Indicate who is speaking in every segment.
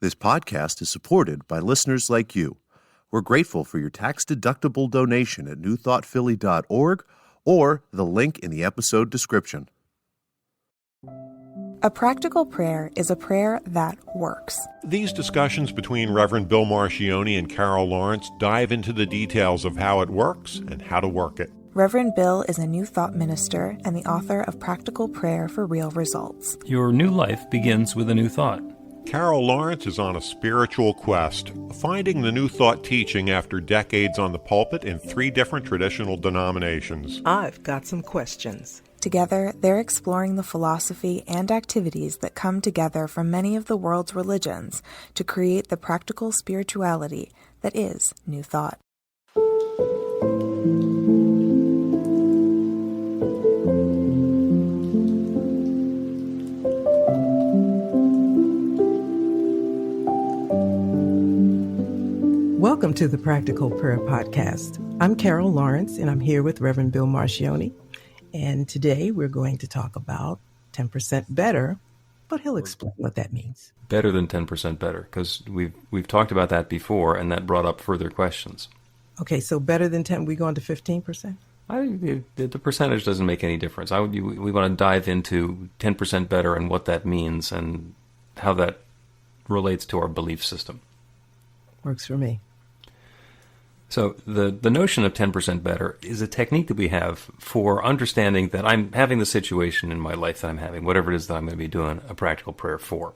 Speaker 1: This podcast is supported by listeners like you. We're grateful for your tax-deductible donation at newthoughtphilly.org or the link in the episode description.
Speaker 2: A practical prayer is a prayer that works.
Speaker 3: These discussions between Reverend Bill Marcioni and Carol Lawrence dive into the details of how it works and how to work it.
Speaker 2: Reverend Bill is a New Thought minister and the author of Practical Prayer for Real Results.
Speaker 4: Your new life begins with a new thought.
Speaker 3: Carol Lawrence is on a spiritual quest, finding the New Thought teaching after decades on the pulpit in 3 different traditional denominations.
Speaker 5: I've got some questions.
Speaker 2: Together, they're exploring the philosophy and activities that come together from many of the world's religions to create the practical spirituality that is New Thought.
Speaker 5: Welcome to the Practical Prayer Podcast. I'm Carol Lawrence, and I'm here with Reverend Bill Marcioni. And today we're going to talk about 10% better, but he'll explain what that means.
Speaker 4: Better than 10% better, because we've talked about that before, and that brought up further questions.
Speaker 5: Okay, so better than 10, we go on to 15%?
Speaker 4: The percentage doesn't make any difference. We want to dive into 10% better and what that means and how that relates to our belief system.
Speaker 5: Works for me.
Speaker 4: So the notion of 10% better is a technique that we have for understanding that I'm having the situation in my life that I'm having, whatever it is that I'm going to be doing a practical prayer for.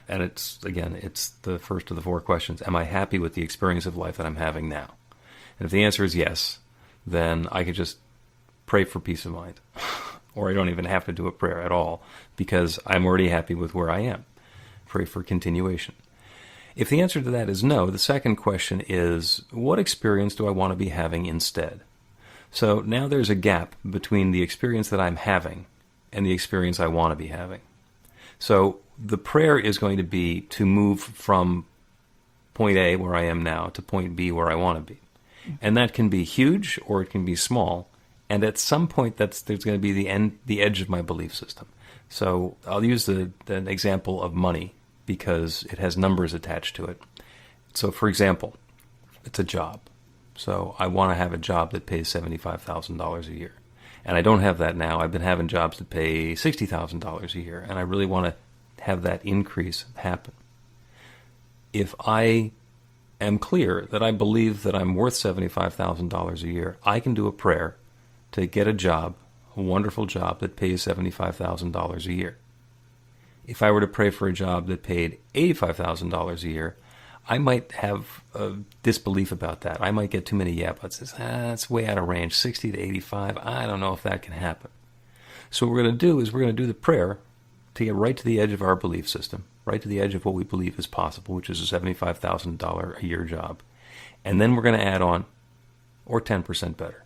Speaker 4: And it's the first of the 4 questions. Am I happy with the experience of life that I'm having now? And if the answer is yes, then I could just pray for peace of mind. Or I don't even have to do a prayer at all because I'm already happy with where I am. Pray for continuation. If the answer to that is no, the second question is, what experience do I want to be having instead? So now there's a gap between the experience that I'm having and the experience I want to be having. So the prayer is going to be to move from point A, where I am now, to point B, where I want to be. And that can be huge or it can be small. And at some point, there's going to be the edge of my belief system. So I'll use the example of money, because it has numbers attached to it. So, for example, it's a job. So I want to have a job that pays $75,000 a year. And I don't have that now. I've been having jobs that pay $60,000 a year, and I really want to have that increase happen. If I am clear that I believe that I'm worth $75,000 a year, I can do a prayer to get a job, a wonderful job that pays $75,000 a year. If I were to pray for a job that paid $85,000 a year, I might have a disbelief about that. I might get too many yeah buts. That's way out of range. 60 to 85, I don't know if that can happen. So what we're going to do is we're going to do the prayer to get right to the edge of our belief system, right to the edge of what we believe is possible, which is a $75,000 a year job. And then we're going to add on, or 10% better,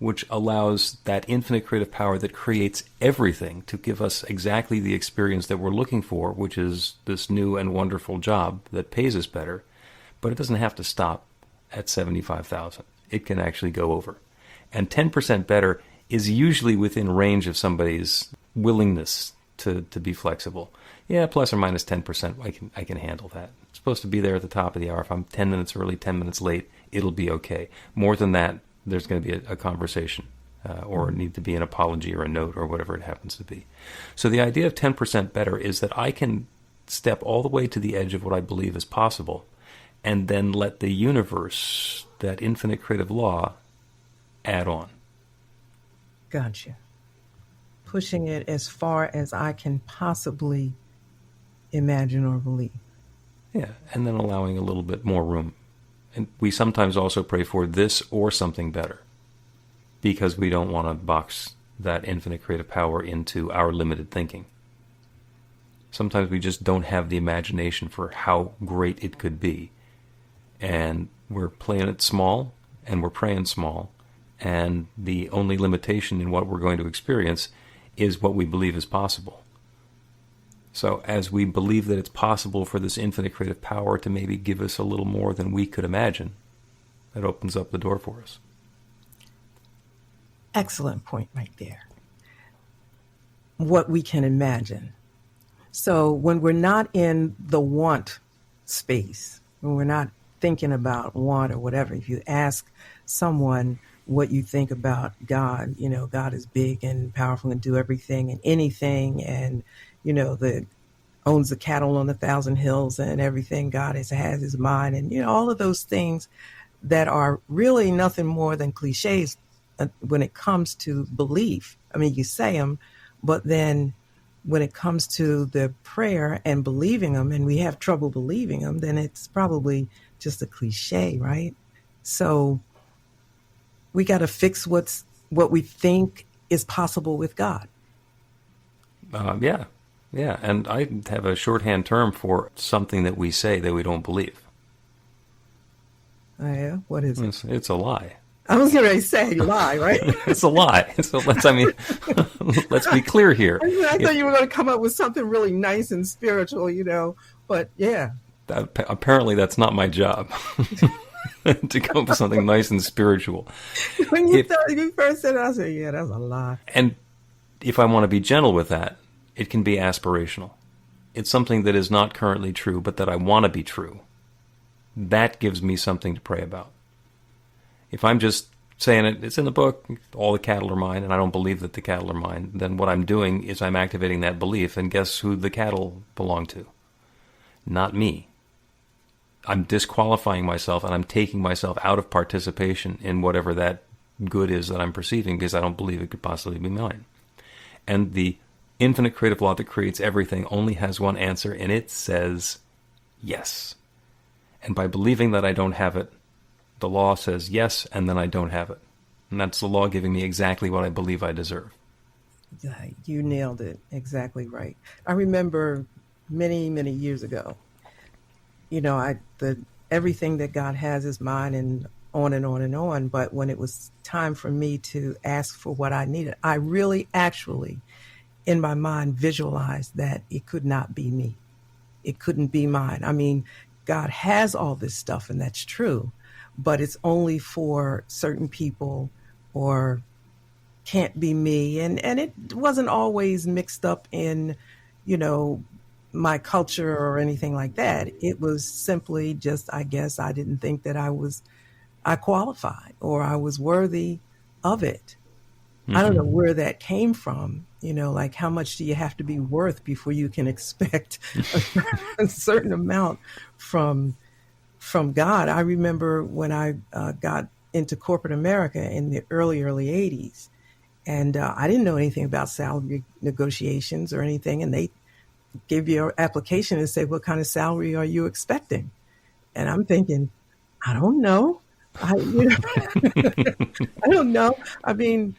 Speaker 4: which allows that infinite creative power that creates everything to give us exactly the experience that we're looking for, which is this new and wonderful job that pays us better. But it doesn't have to stop at $75,000. It can actually go over. And 10% better is usually within range of somebody's willingness to be flexible. Yeah, plus or minus 10%, I can handle that. It's supposed to be there at the top of the hour. If I'm 10 minutes early, 10 minutes late, it'll be okay. More than that, there's going to be a conversation or need to be an apology or a note or whatever it happens to be. So the idea of 10% better is that I can step all the way to the edge of what I believe is possible and then let the universe, that infinite creative law, add on.
Speaker 5: Gotcha. Pushing it as far as I can possibly imagine or believe.
Speaker 4: Yeah, and then allowing a little bit more room. And we sometimes also pray for this or something better because we don't want to box that infinite creative power into our limited thinking. Sometimes we just don't have the imagination for how great it could be. And we're playing it small and we're praying small. And the only limitation in what we're going to experience is what we believe is possible. So as we believe that it's possible for this infinite creative power to maybe give us a little more than we could imagine, that opens up the door for us.
Speaker 5: Excellent point right there. What we can imagine. So when we're not in the want space, when we're not thinking about want or whatever, if you ask someone what you think about God, God is big and powerful and do everything and anything, and the owns the cattle on 1,000 hills and everything. God has his mind, and all of those things that are really nothing more than cliches when it comes to belief. I mean, you say them, but then when it comes to the prayer and believing them, and we have trouble believing them, then it's probably just a cliche, right? So we got to fix what we think is possible with God.
Speaker 4: Yeah. And I have a shorthand term for something that we say that we don't believe.
Speaker 5: Oh, yeah? What is it?
Speaker 4: It's a lie.
Speaker 5: I was going to say lie, right?
Speaker 4: It's a lie. So let's be clear here.
Speaker 5: I thought you were going to come up with something really nice and spiritual, but yeah.
Speaker 4: Apparently that's not my job. To come up with something nice and spiritual.
Speaker 5: When you first said it, I said, yeah, that's a lie.
Speaker 4: And if I want to be gentle with that, it can be aspirational. It's something that is not currently true, but that I want to be true. That gives me something to pray about. If I'm just saying it's in the book, all the cattle are mine, and I don't believe that the cattle are mine, then what I'm doing is I'm activating that belief, and guess who the cattle belong to? Not me. I'm disqualifying myself, and I'm taking myself out of participation in whatever that good is that I'm perceiving, because I don't believe it could possibly be mine. And the infinite creative law that creates everything only has one answer, and it says yes. And by believing that I don't have it, the law says yes, and then I don't have it. And that's the law giving me exactly what I believe I deserve.
Speaker 5: Yeah, you nailed it. Exactly right. I remember many, many years ago, everything that God has is mine, and on and on and on. But when it was time for me to ask for what I needed, I really actually, in my mind, visualized that it could not be me. It couldn't be mine. I mean, God has all this stuff, and that's true, but it's only for certain people, or can't be me. And it wasn't always mixed up in, my culture or anything like that. It was simply just, I guess, I didn't think that I qualified or I was worthy of it. Mm-hmm. I don't know where that came from. Like, how much do you have to be worth before you can expect a certain amount from God? I remember when I got into corporate America in the early 80s, and I didn't know anything about salary negotiations or anything, and they give you an application and say, what kind of salary are you expecting? And I'm thinking, I don't know. I don't know. I mean,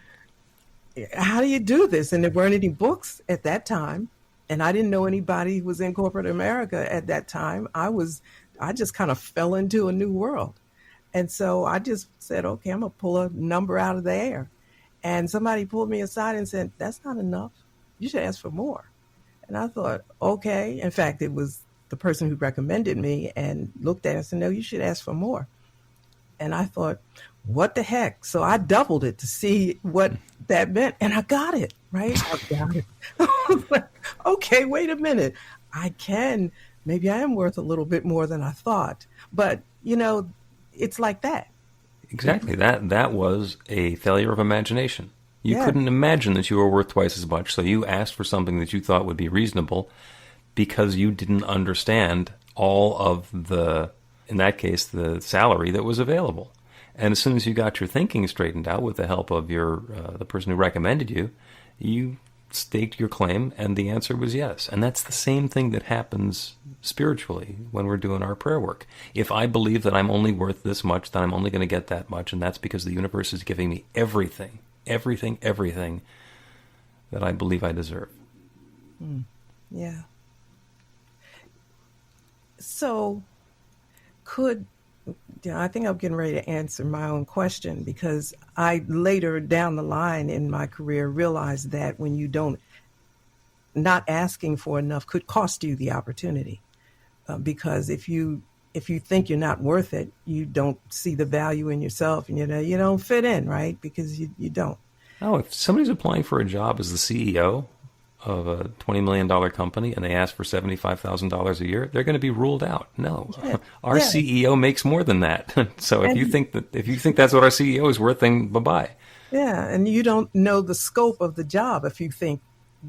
Speaker 5: how do you do this? And there weren't any books at that time, and I didn't know anybody who was in corporate America at that time. I just kind of fell into a new world. And so I just said, okay, I'm going to pull a number out of the air. And somebody pulled me aside and said, that's not enough. You should ask for more. And I thought, okay. In fact, it was the person who recommended me and looked at it and said, no, you should ask for more. And I thought, what the heck? So I doubled it to see what that meant. And I got it, right? I got it. I was like, okay, wait a minute. Maybe I am worth a little bit more than I thought. But, it's like that.
Speaker 4: Exactly. That was a failure of imagination. You couldn't imagine that you were worth twice as much, so you asked for something that you thought would be reasonable because you didn't understand all of in that case, the salary that was available. And as soon as you got your thinking straightened out with the help of the person who recommended you, you staked your claim, and the answer was yes. And that's the same thing that happens spiritually when we're doing our prayer work. If I believe that I'm only worth this much, then I'm only going to get that much, and that's because the universe is giving me everything that I believe I deserve.
Speaker 5: Yeah. So I think I'm getting ready to answer my own question, because I later down the line in my career realized that when you not asking for enough could cost you the opportunity. Because if you think you're not worth it, you don't see the value in yourself, and you don't fit in, right? Because you don't.
Speaker 4: Oh, if somebody's applying for a job as the CEO of a $20 million company and they ask for $75,000 a year, they're going to be ruled out. No, our CEO makes more than that. So if you think that's what our CEO is worth, then bye-bye.
Speaker 5: Yeah, and you don't know the scope of the job if you think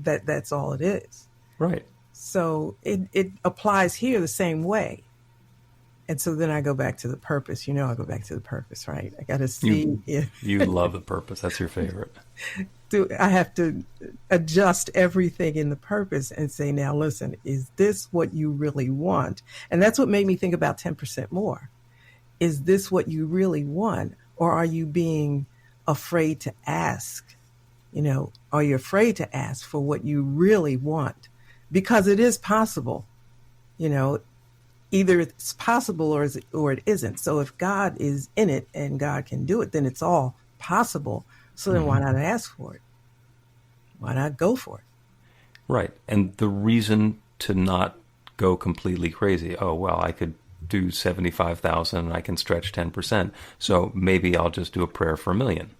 Speaker 5: that that's all it is.
Speaker 4: Right.
Speaker 5: So it applies here the same way. And so then I go back to the purpose. I go back to the purpose, right? I got to see if
Speaker 4: you love the purpose. That's your favorite.
Speaker 5: I have to adjust everything in the purpose and say, now listen, is this what you really want? And that's what made me think about 10% more. Is this what you really want? Or are you being afraid to ask? Are you afraid to ask for what you really want? Because it is possible, either it's possible or it isn't. So if God is in it and God can do it, then it's all possible. So then why not ask for it? Why not go for it?
Speaker 4: Right. And the reason to not go completely crazy, I could do 75,000 and I can stretch 10%. So maybe I'll just do a prayer for $1 million.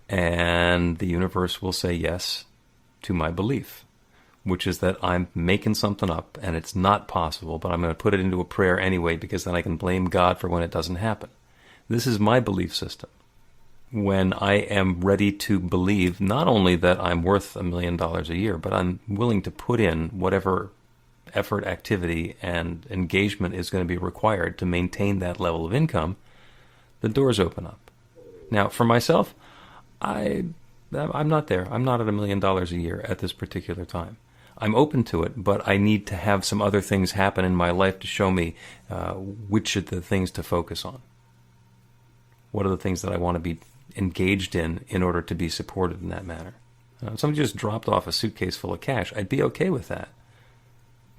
Speaker 4: And the universe will say yes to my belief, which is that I'm making something up and it's not possible, but I'm going to put it into a prayer anyway because then I can blame God for when it doesn't happen. This is my belief system. When I am ready to believe not only that I'm worth $1 million a year, but I'm willing to put in whatever effort, activity, and engagement is going to be required to maintain that level of income, the doors open up. Now, for myself, I'm not there. I'm not at $1 million a year at this particular time. I'm open to it, but I need to have some other things happen in my life to show me which are the things to focus on. What are the things that I want to be engaged in order to be supported in that manner? If somebody just dropped off a suitcase full of cash, I'd be okay with that.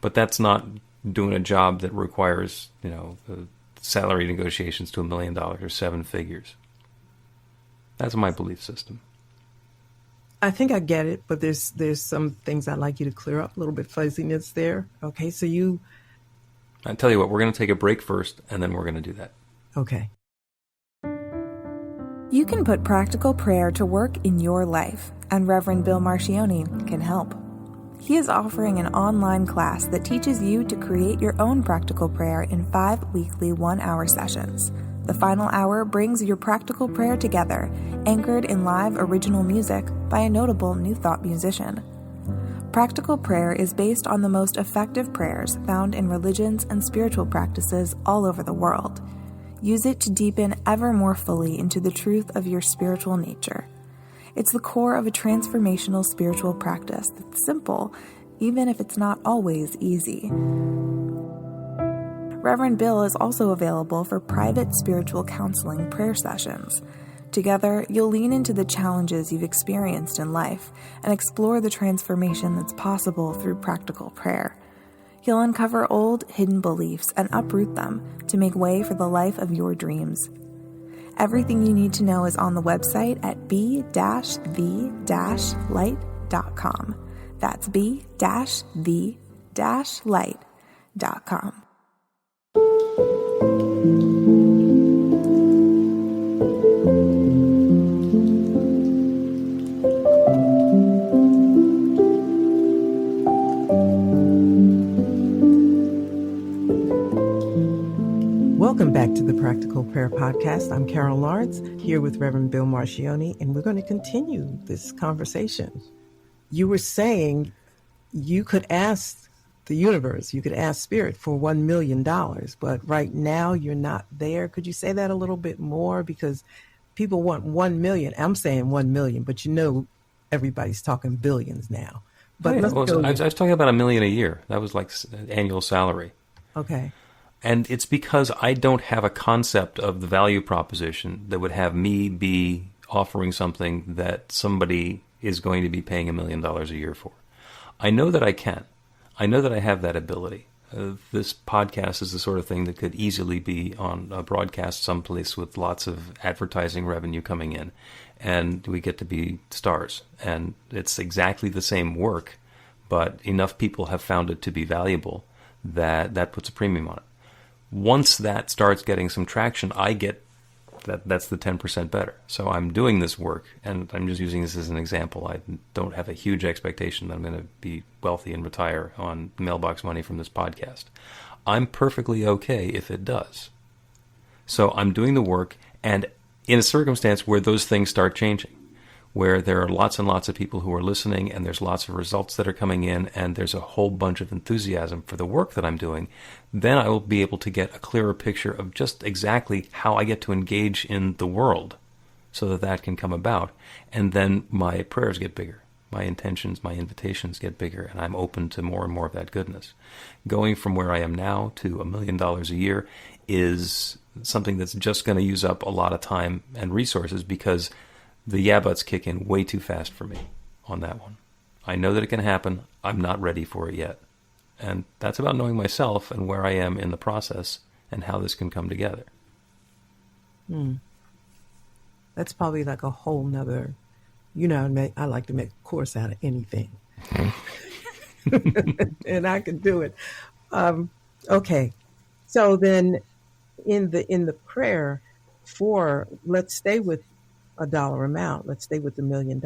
Speaker 4: But that's not doing a job that requires, salary negotiations to $1 million or 7 figures. That's my belief system.
Speaker 5: I think I get it, but there's some things I'd like you to clear up, a little bit fuzziness there. Okay, so
Speaker 4: I tell you what, we're going to take a break first, and then we're going to do that.
Speaker 5: Okay.
Speaker 2: You can put practical prayer to work in your life, and Reverend Bill Marcioni can help. He is offering an online class that teaches you to create your own practical prayer in 5 weekly 1-hour sessions. The final hour brings your practical prayer together, anchored in live original music by a notable New Thought musician. Practical prayer is based on the most effective prayers found in religions and spiritual practices all over the world. Use it to deepen ever more fully into the truth of your spiritual nature. It's the core of a transformational spiritual practice that's simple, even if it's not always easy. Reverend Bill is also available for private spiritual counseling prayer sessions. Together, you'll lean into the challenges you've experienced in life and explore the transformation that's possible through practical prayer. You'll uncover old, hidden beliefs and uproot them to make way for the life of your dreams. Everything you need to know is on the website at b-v-light.com. That's b-v-light.com.
Speaker 5: Welcome back to the Practical Prayer Podcast. I'm Carol Lawrence, here with Reverend Bill Marcioni, and we're going to continue this conversation. You were saying you could ask the universe, you could ask Spirit for $1 million, but right now you're not there. Could you say that a little bit more? Because people want 1 million. I'm saying 1 million, but everybody's talking billions now. But
Speaker 4: I was talking about $1 million a year. That was like annual salary.
Speaker 5: Okay.
Speaker 4: And it's because I don't have a concept of the value proposition that would have me be offering something that somebody is going to be paying $1 million a year for. I know that I can. I know that I have that ability. This podcast is the sort of thing that could easily be on a broadcast someplace with lots of advertising revenue coming in, and we get to be stars. And it's exactly the same work, but enough people have found it to be valuable that puts a premium on it. Once that starts getting some traction, I get That's the 10% better. So I'm doing this work, and I'm just using this as an example. I don't have a huge expectation that I'm going to be wealthy and retire on mailbox money from this podcast. I'm perfectly okay if it does. So I'm doing the work, and in a circumstance where those things start changing, where there are lots and lots of people who are listening, and there's lots of results that are coming in, and there's a whole bunch of enthusiasm for the work that I'm doing, then I will be able to get a clearer picture of just exactly how I get to engage in the world so that that can come about. And then my prayers get bigger. My intentions, my invitations get bigger, and I'm open to more and more of that goodness. Going from where I am now to $1 million a year is something that's just going to use up a lot of time and resources, because the yeah buts kick in way too fast for me on that one. I know that it can happen. I'm not ready for it yet. And that's about knowing myself and where I am in the process and how this can come together.
Speaker 5: That's probably like a whole nother, I like to make a course out of anything. And I can do it. Okay. So then in the prayer for, let's stay with a dollar amount. Let's stay with $1 million.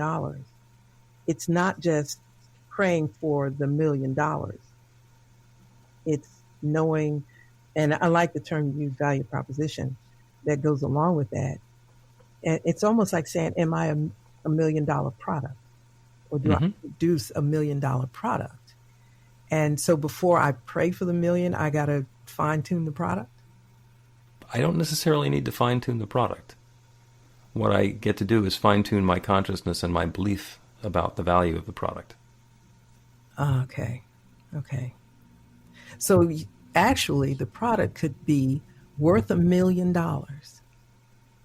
Speaker 5: It's not just praying for the $1 million. It's knowing, and I like the term you use, value proposition, that goes along with that. And it's almost like saying, am I a $1 million product? Or do I produce $1 million product? And so before I pray for the million, I got to fine tune the product?
Speaker 4: I don't necessarily need to fine tune the product. What I get to do is fine-tune my consciousness and my belief about the value of the product.
Speaker 5: Okay. So actually, the product could be worth $1 million,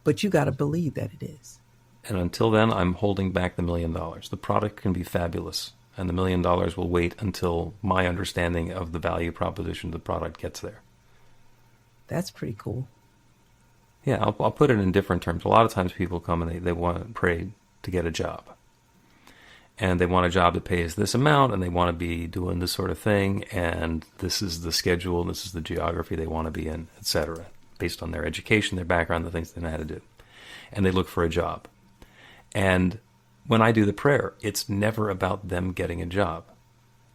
Speaker 5: but you got to believe that it is.
Speaker 4: And until then, I'm holding back the $1 million. The product can be fabulous, and the $1 million will wait until my understanding of the value proposition of the product gets there.
Speaker 5: That's pretty cool.
Speaker 4: Yeah, I'll put it in different terms. A lot of times people come and they want to pray to get a job. And they want a job that pays this amount, and they want to be doing this sort of thing, and this is the schedule, this is the geography they want to be in, etc., based on their education, their background, the things they know how to do. And they look for a job. And when I do the prayer, it's never about them getting a job.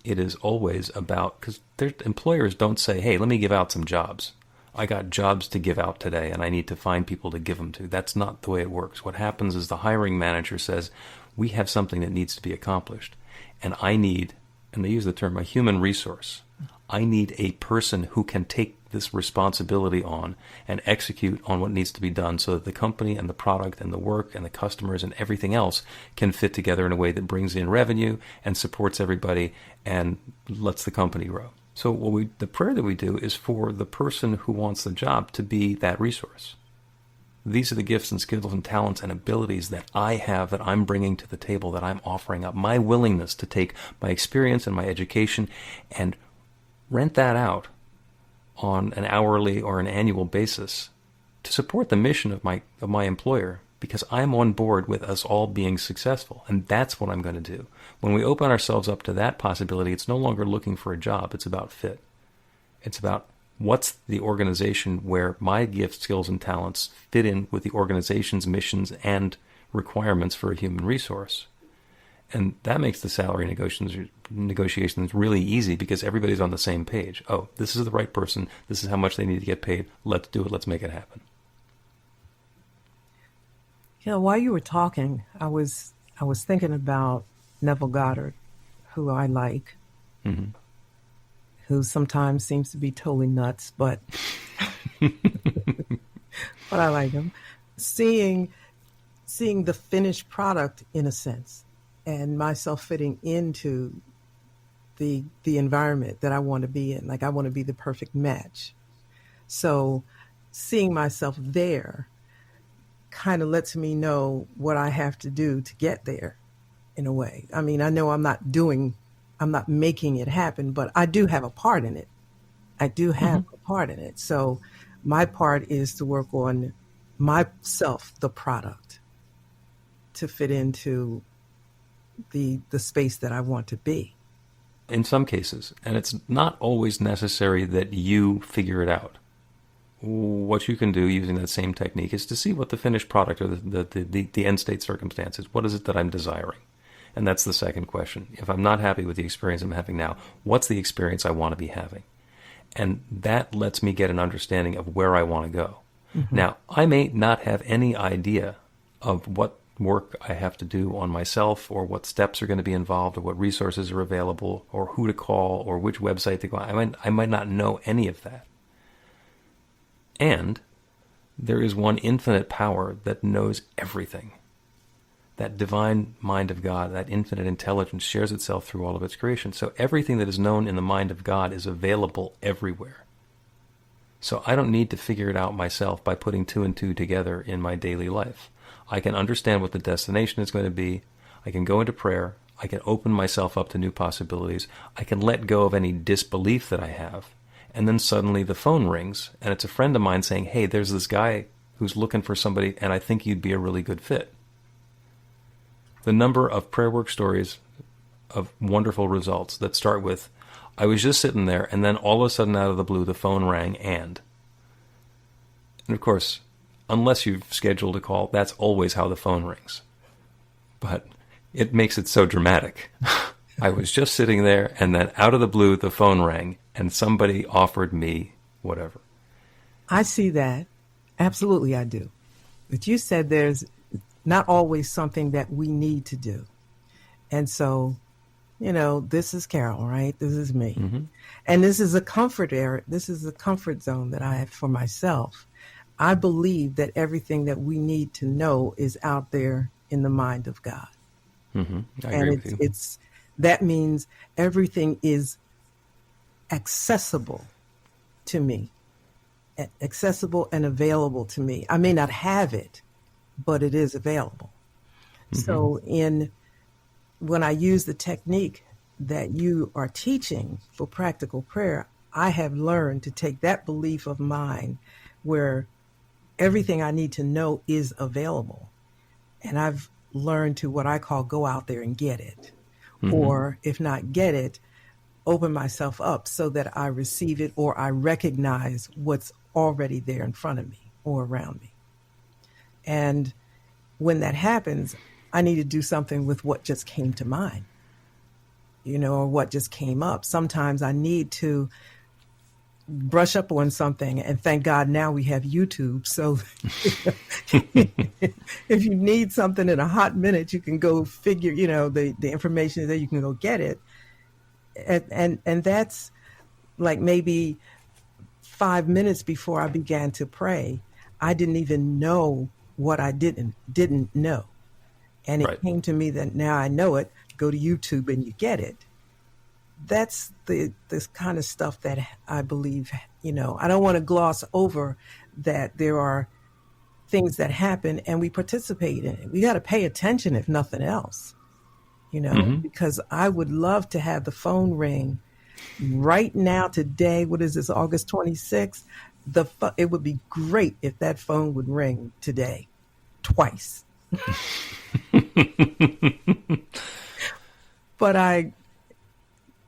Speaker 4: It is always about, because their employers don't say, hey, let me give out some jobs. I got jobs to give out today, and I need to find people to give them to. That's not the way it works. What happens is the hiring manager says, we have something that needs to be accomplished, and I need, and they use the term, a human resource. I need a person who can take this responsibility on and execute on what needs to be done so that the company and the product and the work and the customers and everything else can fit together in a way that brings in revenue and supports everybody and lets the company grow. So the prayer that we do is for the person who wants the job to be that resource. These are the gifts and skills and talents and abilities that I have, that I'm bringing to the table, that I'm offering up. My willingness to take my experience and my education and rent that out on an hourly or an annual basis to support the mission of my employer, because I'm on board with us all being successful. And that's what I'm going to do. When we open ourselves up to that possibility, it's no longer looking for a job. It's about fit. It's about what's the organization where my gifts, skills, and talents fit in with the organization's missions and requirements for a human resource. And that makes the salary negotiations really easy, because everybody's on the same page. Oh, this is the right person. This is how much they need to get paid. Let's do it. Let's make it happen.
Speaker 5: Yeah, while you were talking, I was thinking about Neville Goddard, who I like, who sometimes seems to be totally nuts, but but I like him. Seeing the finished product, in a sense, and myself fitting into the environment that I want to be in. Like, I want to be the perfect match. So seeing myself there kind of lets me know what I have to do to get there, in a way. I mean, I know I'm not making it happen, but I do have a part in it. I do have a part in it. So my part is to work on myself, the product, to fit into the space that I want to be. In
Speaker 4: some cases, and it's not always necessary that you figure it out. what you can do using that same technique is to see what the finished product or the end state circumstance is. What is it that I'm desiring? And that's the second question. If I'm not happy with the experience I'm having now, what's the experience I want to be having? And that lets me get an understanding of where I want to go. Mm-hmm. Now, I may not have any idea of what work I have to do on myself, or what steps are going to be involved, or what resources are available, or who to call, or which website to go. I might not know any of that. And there is one infinite power that knows everything. That divine mind of God, that infinite intelligence, shares itself through all of its creation. So everything that is known in the mind of God is available everywhere. So I don't need to figure it out myself by putting two and two together in my daily life. I can understand what the destination is going to be. I can go into prayer. I can open myself up to new possibilities. I can let go of any disbelief that I have. And then suddenly the phone rings, and it's a friend of mine saying, hey, there's this guy who's looking for somebody, and I think you'd be a really good fit. The number of prayer work stories of wonderful results that start with, I was just sitting there, and then all of a sudden out of the blue, the phone rang, and of course, unless you've scheduled a call, that's always how the phone rings. But it makes it so dramatic. I was just sitting there, and then out of the blue, the phone rang, and somebody offered me whatever.
Speaker 5: I see that. Absolutely, I do. But you said there's not always something that we need to do. And so, this is Carol, right? This is me. Mm-hmm. And this is a comfort area. This is a comfort zone that I have for myself. I believe that everything that we need to know is out there in the mind of God.
Speaker 4: Mm-hmm. I agree with you.
Speaker 5: That means everything is accessible to me, accessible and available to me. I may not have it, but it is available. Mm-hmm. So when I use the technique that you are teaching for practical prayer, I have learned to take that belief of mine where everything I need to know is available. And I've learned to what I call go out there and get it. Mm-hmm. Or if not get it, open myself up so that I receive it or I recognize what's already there in front of me or around me. And when that happens, I need to do something with what just came to mind, or what just came up. Sometimes I need to brush up on something, and thank God now we have YouTube. So if you need something in a hot minute, you can go figure, the information is there, you can go get it. And that's like maybe 5 minutes before I began to pray, I didn't even know what I didn't know. And it came to me that now I know it, go to YouTube and you get it. That's this kind of stuff that I believe, I don't want to gloss over that there are things that happen and we participate in it. We got to pay attention if nothing else, mm-hmm. because I would love to have the phone ring right now today. What is this, August 26th? It would be great if that phone would ring today, twice.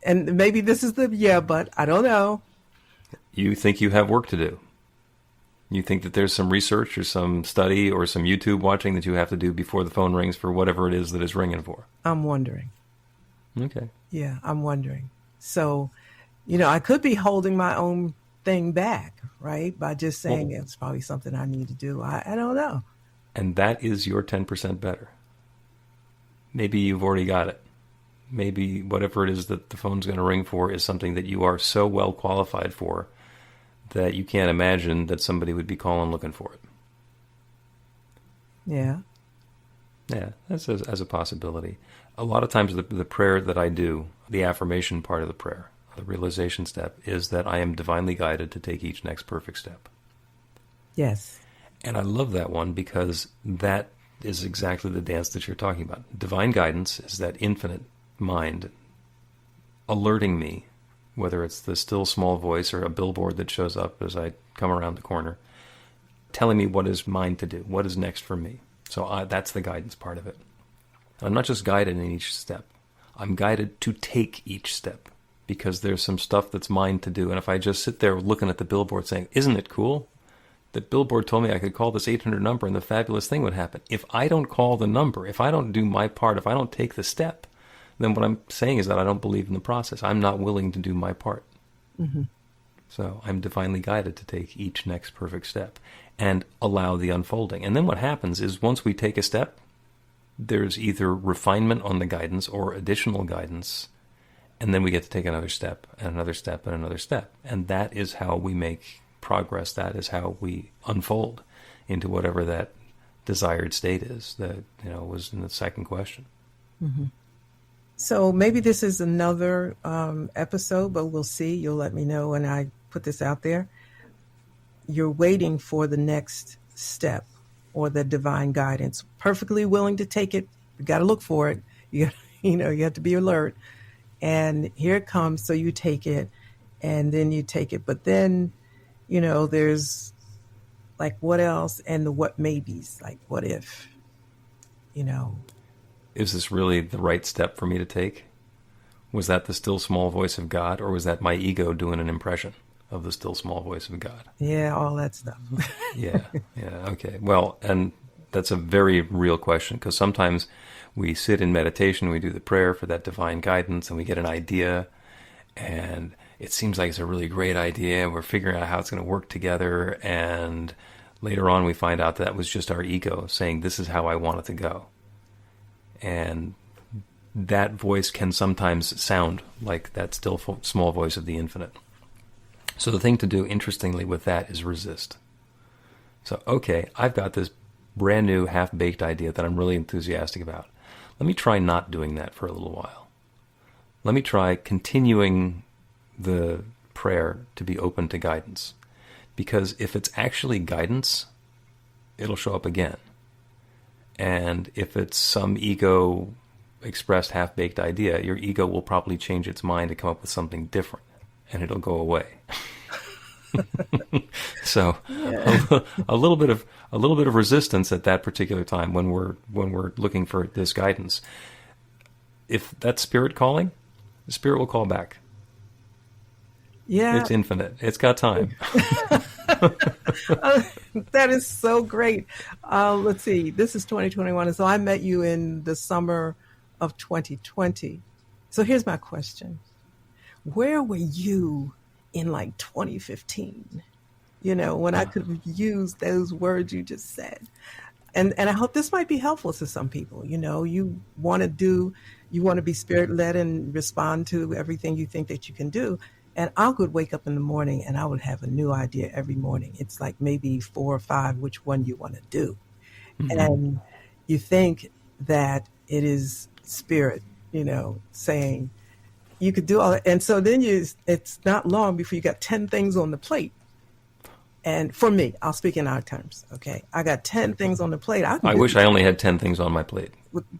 Speaker 5: And maybe this is but I don't know.
Speaker 4: You think you have work to do. You think that there's some research or some study or some YouTube watching that you have to do before the phone rings for whatever it is that it's ringing for.
Speaker 5: I'm wondering.
Speaker 4: Okay.
Speaker 5: Yeah, I'm wondering. So, I could be holding my own thing back, right? By just saying it's probably something I need to do. I don't know.
Speaker 4: And that is your 10% better. Maybe you've already got it. Maybe whatever it is that the phone's going to ring for is something that you are so well qualified for that you can't imagine that somebody would be calling looking for it.
Speaker 5: Yeah.
Speaker 4: Yeah, that's as a possibility. A lot of times the prayer that I do, the affirmation part of the prayer, the realization step, is that I am divinely guided to take each next perfect step.
Speaker 5: Yes.
Speaker 4: And I love that one because that is exactly the dance that you're talking about. Divine guidance is that infinite mind alerting me, whether it's the still small voice or a billboard that shows up as I come around the corner, telling me what is mine to do, what is next for me. So that's the guidance part of it. I'm not just guided in each step. I'm guided to take each step because there's some stuff that's mine to do. And if I just sit there looking at the billboard saying, isn't it cool? that Billboard told me I could call this 800 number and the fabulous thing would happen. If I don't call the number, if I don't do my part, if I don't take the step, then what I'm saying is that I don't believe in the process. I'm not willing to do my part.
Speaker 5: Mm-hmm.
Speaker 4: So I'm divinely guided to take each next perfect step and allow the unfolding. And then what happens is once we take a step, there's either refinement on the guidance or additional guidance, and then we get to take another step and another step and another step. And that is how we make progress. That is how we unfold into whatever that desired state is that, was in the second question.
Speaker 5: Mm-hmm. So maybe this is another episode, but we'll see. You'll let me know when I put this out there. You're waiting for the next step or the divine guidance. Perfectly willing to take it. You got to look for it. You have to be alert. And here it comes. So you take it, and then you take it. But then, there's like what else, and the what maybes, like what if,
Speaker 4: Is this really the right step for me to take? Was that the still small voice of God, or was that my ego doing an impression of the still small voice of God?
Speaker 5: Yeah, all that stuff.
Speaker 4: Yeah, okay. Well, and that's a very real question, because sometimes we sit in meditation, we do the prayer for that divine guidance, and we get an idea, and it seems like it's a really great idea. We're figuring out how it's going to work together, and later on we find out that was just our ego saying, this is how I want it to go. And that voice can sometimes sound like that still small voice of the infinite. So the thing to do, interestingly, with that is resist. So, okay, I've got this brand new half-baked idea that I'm really enthusiastic about. Let me try not doing that for a little while. Let me try continuing the prayer to be open to guidance. Because if it's actually guidance, it'll show up again. And if it's some ego-expressed half-baked idea, your ego will probably change its mind to come up with something different, and it'll go away. So yeah. a little bit of resistance at that particular time when we're looking for this guidance. If that's spirit calling, the spirit will call back.
Speaker 5: Yeah,
Speaker 4: it's infinite. It's got time.
Speaker 5: That is so great. Let's see. This is 2021, and so I met you in the summer of 2020. So here's my question: where were you in like 2015? When I could have used those words you just said. And I hope this might be helpful to some people. You want to be spirit led and respond to everything you think that you can do. And I could wake up in the morning and I would have a new idea every morning. It's like maybe 4 or 5, which one you want to do. Mm-hmm. And you think that it is spirit, saying you could do all that. And so then it's not long before you got 10 things on the plate. And for me, I'll speak in our terms. Okay. I got 10 things on the plate. I
Speaker 4: wish I only had 10 things on my plate.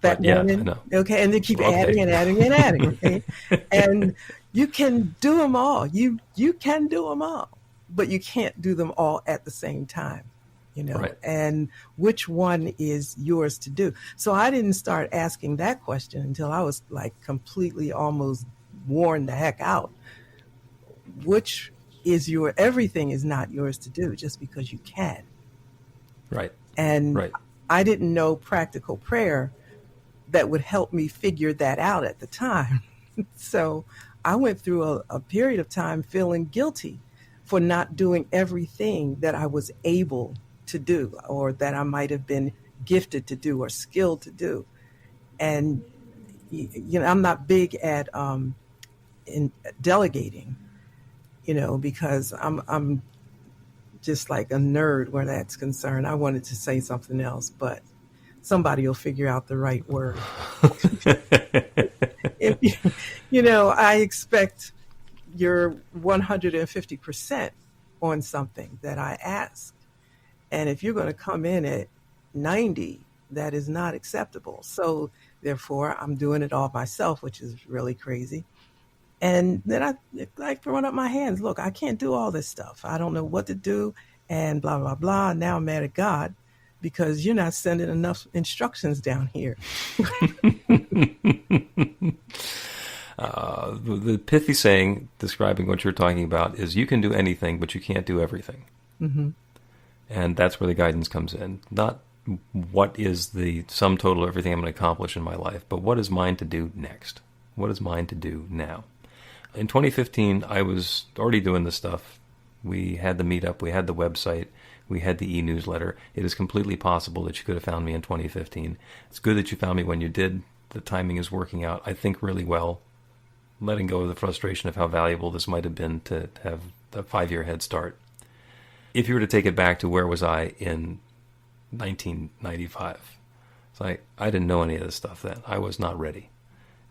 Speaker 5: That morning. Yeah, I know. Okay. And then keep adding and adding and adding. Okay. And you can do them all. You can do them all, but you can't do them all at the same time,
Speaker 4: Right.
Speaker 5: And which one is yours to do? So I didn't start asking that question until I was like completely almost worn the heck out. Which is everything is not yours to do just because you can.
Speaker 4: Right.
Speaker 5: And
Speaker 4: right.
Speaker 5: I didn't know practical prayer that would help me figure that out at the time. So I went through a period of time feeling guilty for not doing everything that I was able to do or that I might have been gifted to do or skilled to do. And, I'm not big at in delegating, because I'm just like a nerd where that's concerned. I wanted to say something else, but somebody will figure out the right word. I expect your 150% on something that I ask. And if you're going to come in at 90, that is not acceptable. So therefore, I'm doing it all myself, which is really crazy. And then I like throwing up my hands. Look, I can't do all this stuff. I don't know what to do and blah, blah, blah. Now I'm mad at God because you're not sending enough instructions down here.
Speaker 4: The pithy saying describing what you're talking about is you can do anything, but you can't do everything.
Speaker 5: Mm-hmm.
Speaker 4: And that's where the guidance comes in. Not what is the sum total of everything I'm going to accomplish in my life, but what is mine to do next? What is mine to do now? In 2015, I was already doing this stuff. We had the meetup, we had the website, we had the e-newsletter. It is completely possible that you could have found me in 2015. It's good that you found me when you did. The timing is working out, I think, really well. Letting go of the frustration of how valuable this might have been to have a 5-year head start. If you were to take it back to where was I in 1995, it's like I didn't know any of this stuff then. I was not ready.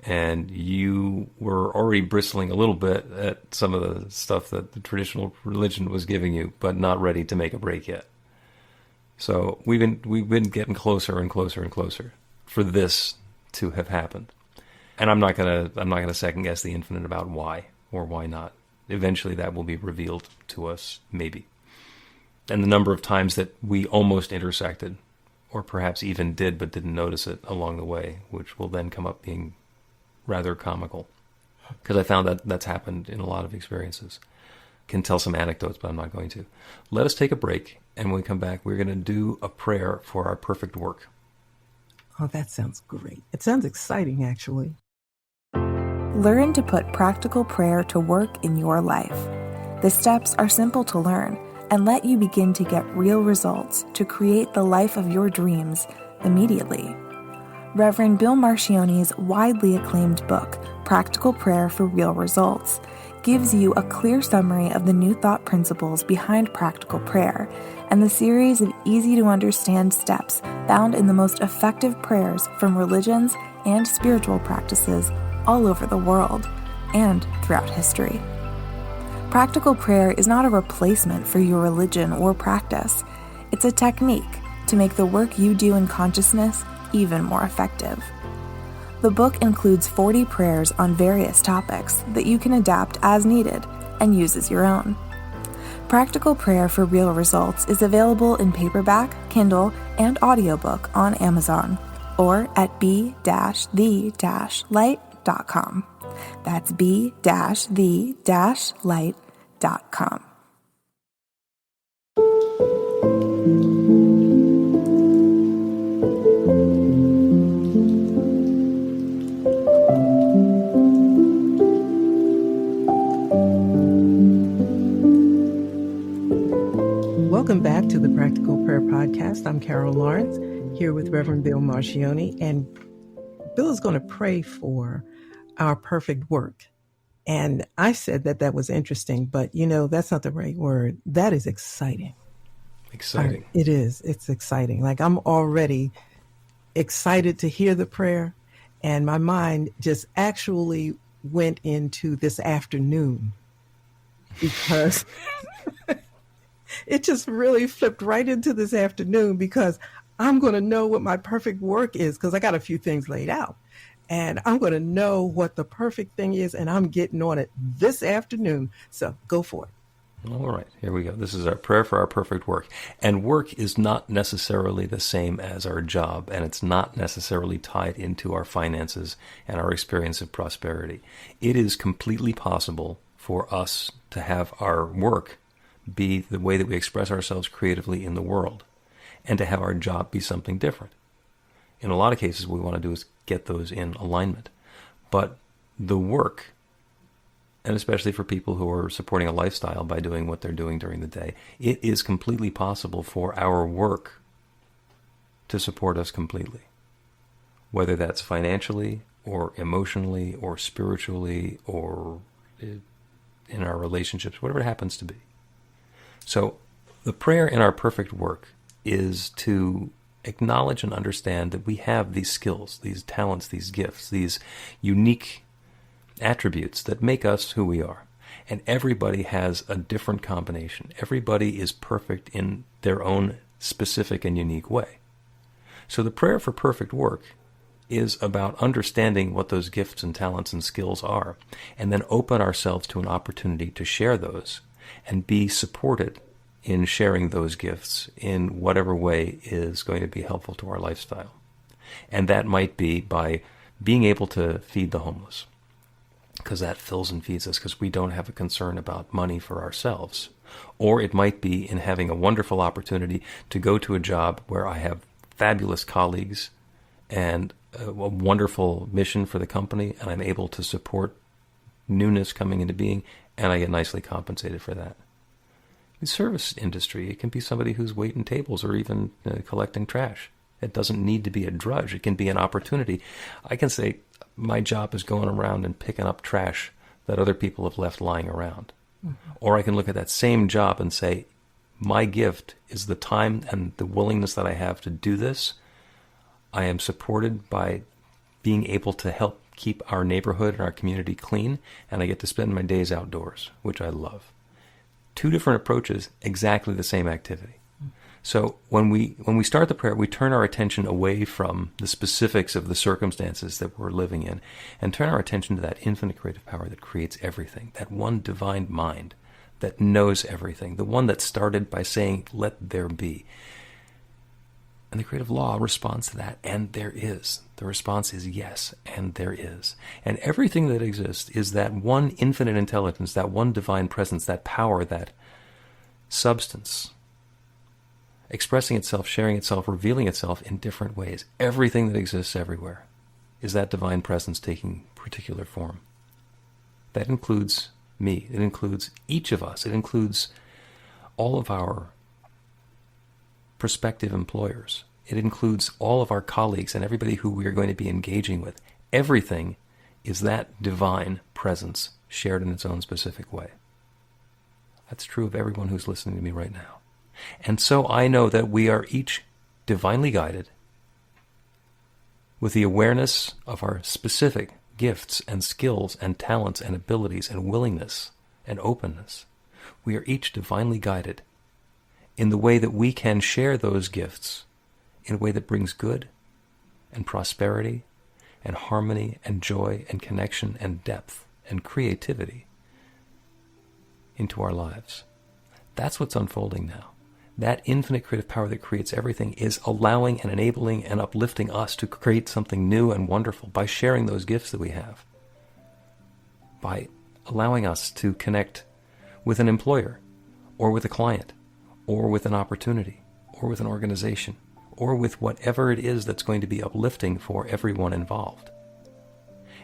Speaker 4: And you were already bristling a little bit at some of the stuff that the traditional religion was giving you, but not ready to make a break yet. So we've been getting closer and closer and closer for this to have happened. And I'm not gonna second guess the infinite about why or why not. Eventually that will be revealed to us, maybe. And the number of times that we almost intersected, or perhaps even did but didn't notice it along the way, which will then come up being rather comical, because I found that that's happened in a lot of experiences. Can tell some anecdotes, but I'm not going to. Let us take a break, and when we come back, we're going to do a prayer for our perfect work.
Speaker 5: Oh, that sounds great. It sounds exciting, actually.
Speaker 2: Learn to put practical prayer to work in your life. The steps are simple to learn and let you begin to get real results to create the life of your dreams immediately. Reverend Bill Marcione's widely acclaimed book, Practical Prayer for Real Results, gives you a clear summary of the New Thought principles behind practical prayer and the series of easy-to-understand steps found in the most effective prayers from religions and spiritual practices all over the world and throughout history. Practical prayer is not a replacement for your religion or practice. It's a technique to make the work you do in consciousness even more effective. The book includes 40 prayers on various topics that you can adapt as needed and use as your own. Practical Prayer for Real Results is available in paperback, Kindle, and audiobook on Amazon or at b-the-light.com. That's b-the-light.com.
Speaker 5: Welcome back to the Practical Prayer Podcast. I'm Carol Lawrence, here with Reverend Bill Marcione, and Bill is going to pray for our perfect work. And I said that was interesting, but that's not the right word. That is exciting.
Speaker 4: Exciting.
Speaker 5: It is. It's exciting. Like, I'm already excited to hear the prayer, and my mind just actually went into this afternoon because it just really flipped right into this afternoon, because I'm going to know what my perfect work is, because I got a few things laid out. And I'm going to know what the perfect thing is, and I'm getting on it this afternoon. So go for it.
Speaker 4: All right, here we go. This is our prayer for our perfect work. And work is not necessarily the same as our job, and it's not necessarily tied into our finances and our experience of prosperity. It is completely possible for us to have our work be the way that we express ourselves creatively in the world, and to have our job be something different. In a lot of cases, what we want to do is get those in alignment. But the work, and especially for people who are supporting a lifestyle by doing what they're doing during the day, it is completely possible for our work to support us completely. Whether that's financially, or emotionally, or spiritually, or in our relationships, whatever it happens to be. So the prayer in our perfect work is to acknowledge and understand that we have these skills, these talents, these gifts, these unique attributes that make us who we are. And everybody has a different combination. Everybody is perfect in their own specific and unique way. So the prayer for perfect work is about understanding what those gifts and talents and skills are, and then open ourselves to an opportunity to share those and be supported in sharing those gifts in whatever way is going to be helpful to our lifestyle. And that might be by being able to feed the homeless, because that fills and feeds us, because we don't have a concern about money for ourselves. Or it might be in having a wonderful opportunity to go to a job where I have fabulous colleagues and a wonderful mission for the company, and I'm able to support newness coming into being, and I get nicely compensated for that. In the service industry, it can be somebody who's waiting tables or even collecting trash. It doesn't need to be a drudge. It can be an opportunity. I can say my job is going around and picking up trash that other people have left lying around. Mm-hmm. Or I can look at that same job and say, my gift is the time and the willingness that I have to do this. I am supported by being able to help keep our neighborhood and our community clean, and I get to spend my days outdoors, which I love. Two different approaches, exactly the same activity. So when we start the prayer, we turn our attention away from the specifics of the circumstances that we're living in and turn our attention to that infinite creative power that creates everything, that one divine mind that knows everything, the one that started by saying, let there be. And the creative law responds to that, and there is. The response is yes, and there is. And everything that exists is that one infinite intelligence, that one divine presence, that power, that substance, expressing itself, sharing itself, revealing itself in different ways. Everything that exists everywhere is that divine presence taking particular form. That includes me. It includes each of us. It includes all of our prospective employers. It includes all of our colleagues and everybody who we are going to be engaging with. Everything is that divine presence shared in its own specific way. That's true of everyone who's listening to me right now. And so I know that we are each divinely guided with the awareness of our specific gifts and skills and talents and abilities and willingness and openness. We are each divinely guided in the way that we can share those gifts in a way that brings good and prosperity and harmony and joy and connection and depth and creativity into our lives. That's what's unfolding now. That infinite creative power that creates everything is allowing and enabling and uplifting us to create something new and wonderful by sharing those gifts that we have, by allowing us to connect with an employer or with a client or with an opportunity or with an organization or with whatever it is that's going to be uplifting for everyone involved.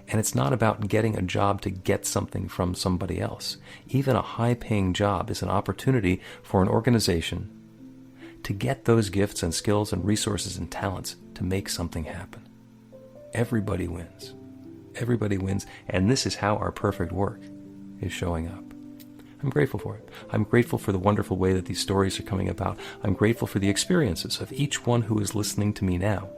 Speaker 4: And it's not about getting a job to get something from somebody else. Even a high-paying job is an opportunity for an organization to get those gifts and skills and resources and talents to make something happen. Everybody wins. Everybody wins, and this is how our perfect work is showing up. I'm grateful for it. I'm grateful for the wonderful way that these stories are coming about. I'm grateful for the experiences of each one who is listening to me now.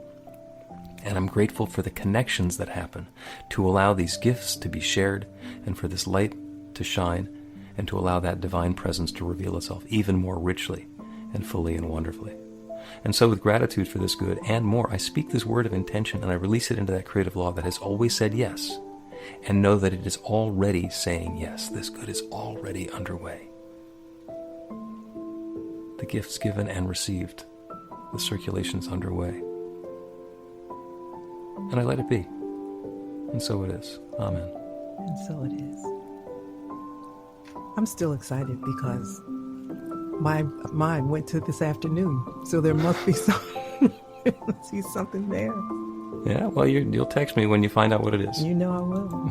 Speaker 4: And I'm grateful for the connections that happen to allow these gifts to be shared and for this light to shine and to allow that divine presence to reveal itself even more richly and fully and wonderfully. And so with gratitude for this good and more, I speak this word of intention and I release it into that creative law that has always said yes, and know that it is already saying yes. This good is already underway. The gifts given and received, the circulation's underway. And I let it be. And so it is. Amen.
Speaker 5: And so it is. I'm still excited because my mind went to this afternoon, so there must be something there.
Speaker 4: Yeah, well, you'll text me when you find out what it is.
Speaker 5: You know I will.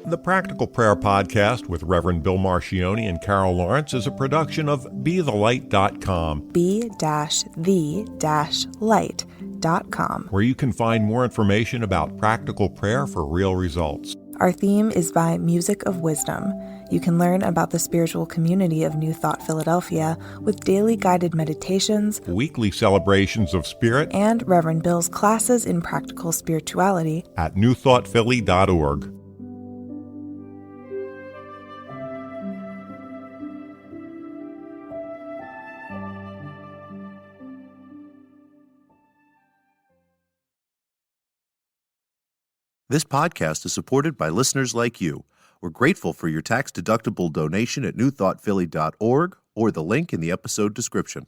Speaker 3: The Practical Prayer Podcast with Reverend Bill Marcioni and Carol Lawrence is a production of BeTheLight.com.
Speaker 2: be-the-light.com,
Speaker 3: where you can find more information about practical prayer for real results.
Speaker 2: Our theme is by Music of Wisdom. You can learn about the spiritual community of New Thought Philadelphia with daily guided meditations,
Speaker 3: Weekly celebrations of spirit,
Speaker 2: and Reverend Bill's classes in practical spirituality
Speaker 3: at newthoughtphilly.org.
Speaker 1: This podcast is supported by listeners like you. We're grateful for your tax-deductible donation at newthoughtphilly.org or the link in the episode description.